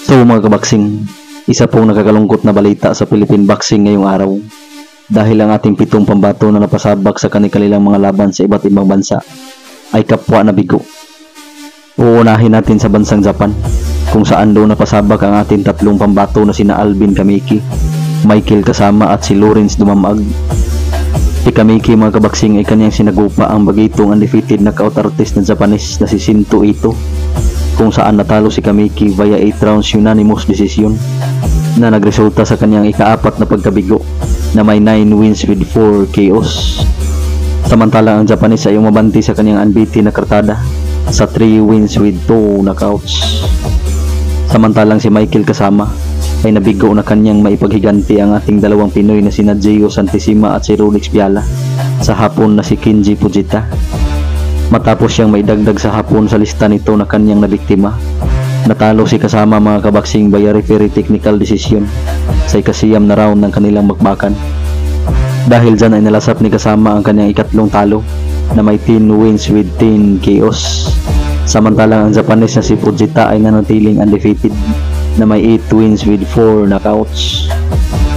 So mga kabaksing, isa pong nakakalungkot na balita sa Philippine boxing ngayong araw. Dahil ang ating 7 pambato na napasabak sa kanilang mga laban sa iba't ibang bansa ay kapwa na bigo. Uunahin natin sa bansang Japan, kung saan doon napasabak ang ating 3 pambato na sina Alvin Kamiki, Michael Kasama at si Lawrence Dumamag. Si Kamiki mga kabaksing ay kanyang sinagupa ang bagitong undefeated knockout artist na Japanese na si Shinto Ito, kung saan natalo si Kamiki via 8 rounds unanimous decision na nagresulta sa kanyang ika-4 na pagkabigo na may 9 wins with 4 KOs. Samantalang ang Japanese ay umabanti sa kanyang unbeaten na kartada sa 3 wins with 2 knockouts. Samantalang si Michael Kasama ay nabigo na kanyang maipaghiganti ang ating 2 Pinoy na sina Gio Santissima at si Rolex Piala sa Hapon na si Kenji Fujita. Matapos siyang maidagdag sa Hapon sa lista nito na kanyang nabiktima, natalo si Kasama mga kabaksing via referee technical decision sa ikasiyam na round ng kanilang bakbakan. Dahil dyan ay nalasap ni Kasama ang kanyang ikatlong talo na may 10 wins with 10 KOs. Samantalang ang Japanese na si Fujita ay nanatiling undefeated na may 8 wins with 4 knockouts.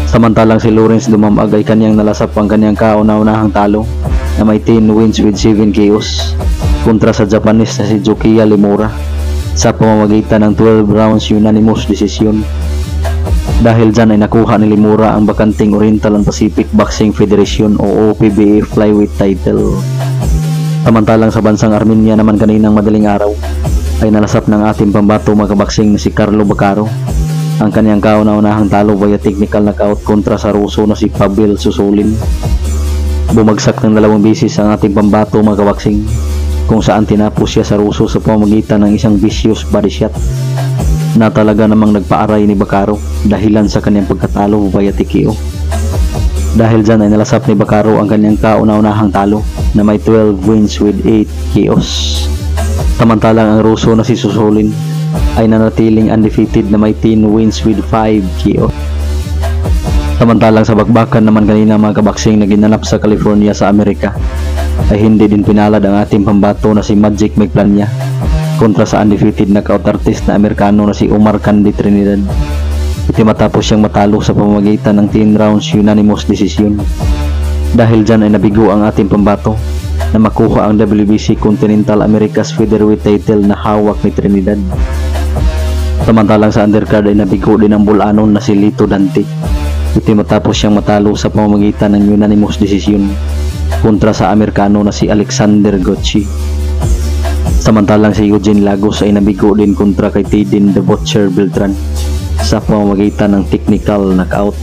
Samantalang si Lawrence Dumamag ay kanyang nalasap ang kanyang kauna-unahang talo na may 10 wins with 7 KOs kontra sa Japanese na si Yukiya Limura sa pamamagitan ng 12 rounds unanimous decision. Dahil dyan ay nakuha ni Limura ang bakanting Oriental and Pacific Boxing Federation o OPBA flyweight title. Samantalang sa bansang Armenia naman kaninang madaling araw ay nalasap ng ating pambato mga kabaksing na si Carlo Bacaro ang kanyang kauna-unahang talo via technical knockout kontra sa Ruso na si Pavel Susulin. Bumagsak ng 2 beses ang ating pambato mga kabaksing, kung saan tinapos siya sa Ruso sa pamamagitan ng isang vicious body shot na talaga namang nagpaaray ni Bacaro dahilan sa kanyang pagkatalo via TKO. Dahil dyan ay nalasap ni Bacaro ang kanyang kauna-unahang talo na may 12 wins with 8 KOs. Samantalang ang Ruso na si Susulin ay nanatiling undefeated na may 10 wins with 5 KOs. Samantalang sa bakbakan naman kanina mga kabaksing na ginanap sa California sa Amerika ay hindi din pinalad ang ating pambato na si Magic Magplania kontra sa undefeated knockout artist na Amerikano na si Omar Candy Trinidad. Iti matapos siyang matalo sa pamamagitan ng 10 rounds unanimous decision. Dahil dyan ay nabigo ang ating pambato na makuha ang WBC Continental Americas Featherweight title na hawak ni Trinidad. Samantalang sa undercard ay nabigo din ang Bulanon na si Lito Dante. Iti matapos siyang matalo sa pamamagitan ng unanimous decision kontra sa Amerikano na si Alexander Gotchi. Samantalang si Eugene Lagos ay nabigo din kontra kay Tedin The Butcher Beltran sa pamamagitan ng technical knockout.